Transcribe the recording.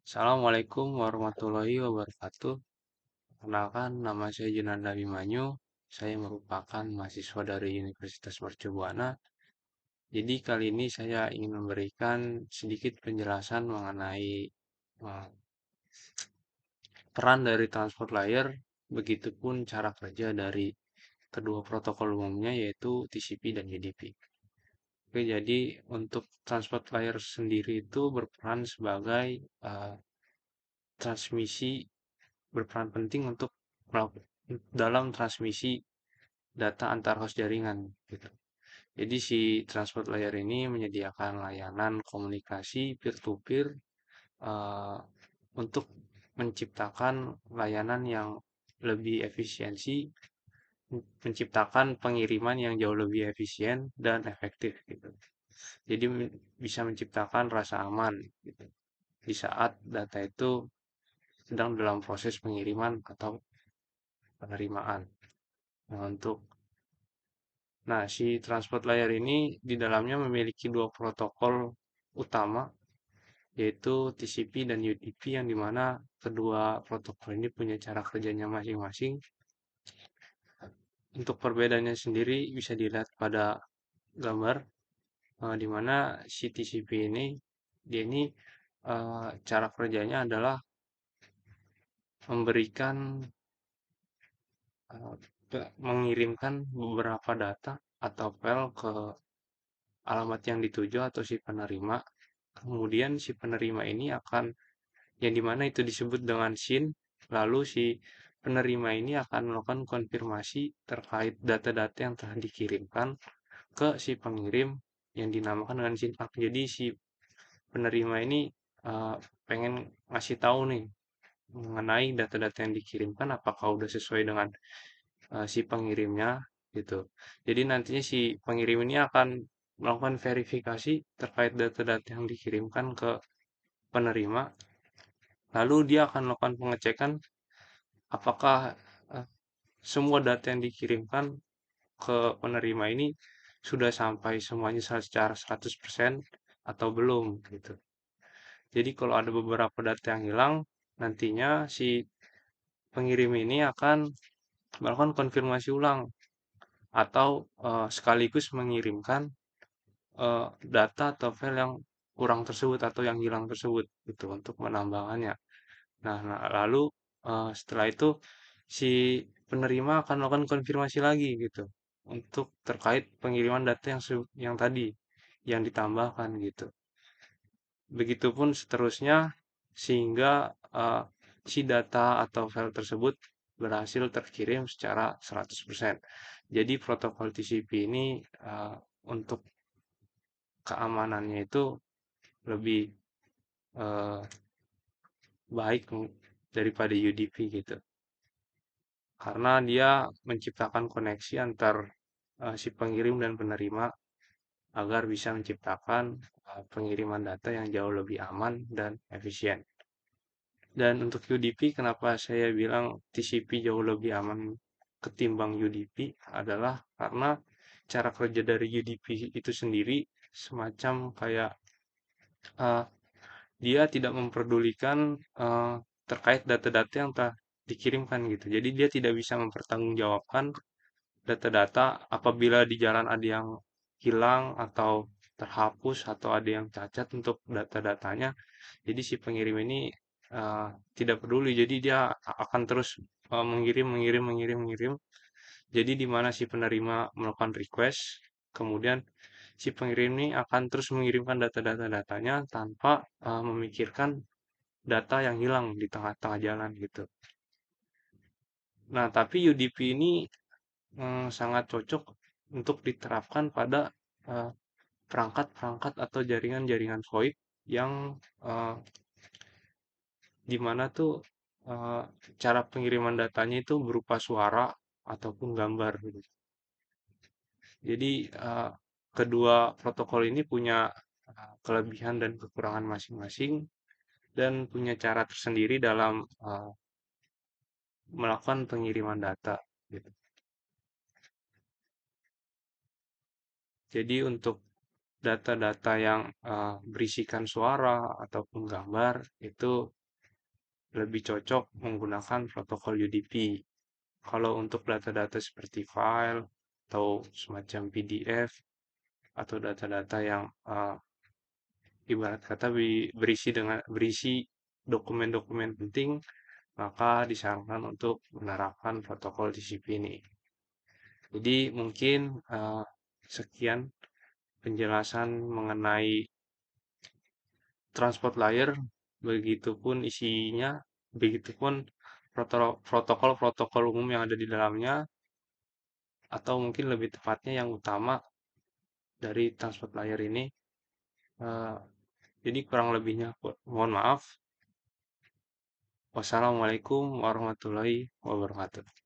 Assalamualaikum warahmatullahi wabarakatuh. Perkenalkan, nama saya Junanda Abimanyu. Saya merupakan mahasiswa dari Universitas Mercu Buana. Jadi kali ini saya ingin memberikan sedikit penjelasan mengenai eh, peran dari transport layer, begitupun cara kerja dari kedua protokol umumnya yaitu TCP dan UDP. Oke, jadi untuk transport layer sendiri itu berperan sebagai eh, transmisi berperan penting untuk dalam transmisi data antar host jaringan gitu. Jadi si transport layer ini menyediakan layanan komunikasi peer-to-peer uh, untuk menciptakan layanan yang lebih efisiensi, menciptakan pengiriman yang jauh lebih efisien dan efektif gitu. Jadi bisa menciptakan rasa aman gitu di saat data itu sedang dalam proses pengiriman atau penerimaan. Nah, si transport layer ini di dalamnya memiliki dua protokol utama, yaitu TCP dan UDP, yang dimana kedua protokol ini punya cara kerjanya masing-masing. Untuk perbedaannya sendiri bisa dilihat pada gambar, di mana si TCP ini, dia ini cara kerjanya adalah memberikan, mengirimkan beberapa data atau file ke alamat yang dituju atau si penerima. Kemudian si penerima ini akan yang dimana itu disebut dengan SYN, lalu si penerima ini akan melakukan konfirmasi terkait data-data yang telah dikirimkan ke si pengirim yang dinamakan dengan SYN ACK. Jadi si penerima ini pengen ngasih tahu nih mengenai data-data yang dikirimkan apakah udah sesuai dengan si pengirimnya gitu. Jadi nantinya si pengirim ini akan melakukan verifikasi terkait data-data yang dikirimkan ke penerima. Lalu dia akan melakukan pengecekan apakah eh, semua data yang dikirimkan ke penerima ini sudah sampai semuanya secara 100% atau belum gitu. Jadi kalau ada beberapa data yang hilang, nantinya si pengirim ini akan melakukan konfirmasi ulang atau sekaligus mengirimkan data atau file yang kurang tersebut atau yang hilang tersebut gitu untuk menambahkannya. Lalu setelah itu si penerima akan melakukan konfirmasi lagi gitu untuk terkait pengiriman data yang tadi yang ditambahkan gitu. Begitupun seterusnya sehingga si data atau file tersebut berhasil terkirim secara 100%. Jadi protokol TCP ini untuk keamanannya itu lebih eh, baik daripada UDP gitu. Karena dia menciptakan koneksi antar si pengirim dan penerima agar bisa menciptakan pengiriman data yang jauh lebih aman dan efisien. Dan untuk UDP, kenapa saya bilang TCP jauh lebih aman ketimbang UDP adalah karena cara kerja dari UDP itu sendiri semacam kayak uh, dia tidak memperdulikan terkait data-data yang telah dikirimkan gitu. Jadi dia tidak bisa mempertanggungjawabkan data-data apabila di jalan ada yang hilang atau terhapus atau ada yang cacat untuk data-datanya. Jadi si pengirim ini uh, tidak peduli. Jadi dia akan terus mengirim, mengirim, mengirim, mengirim. Jadi di mana si penerima melakukan request, kemudian si pengirim ini akan terus mengirimkan data-data datanya tanpa memikirkan data yang hilang di tengah-tengah jalan gitu. Nah, tapi UDP ini sangat cocok untuk diterapkan pada eh, perangkat-perangkat atau jaringan-jaringan VoIP yang eh, di mana tuh eh, cara pengiriman datanya itu berupa suara ataupun gambar gitu. Jadi kedua protokol ini punya kelebihan dan kekurangan masing-masing dan punya cara tersendiri dalam melakukan pengiriman data gitu. Jadi untuk data-data yang berisikan suara ataupun gambar itu lebih cocok menggunakan protokol UDP. Kalau untuk data-data seperti file atau semacam PDF atau data-data yang ibarat kata berisi dokumen-dokumen penting, maka disarankan untuk menerapkan protokol TCP ini. Jadi mungkin sekian penjelasan mengenai transport layer, begitupun isinya, begitupun protokol-protokol umum yang ada di dalamnya, atau mungkin lebih tepatnya yang utama dari transport layer ini. Eh, jadi kurang lebihnya mohon maaf. Wassalamualaikum warahmatullahi wabarakatuh.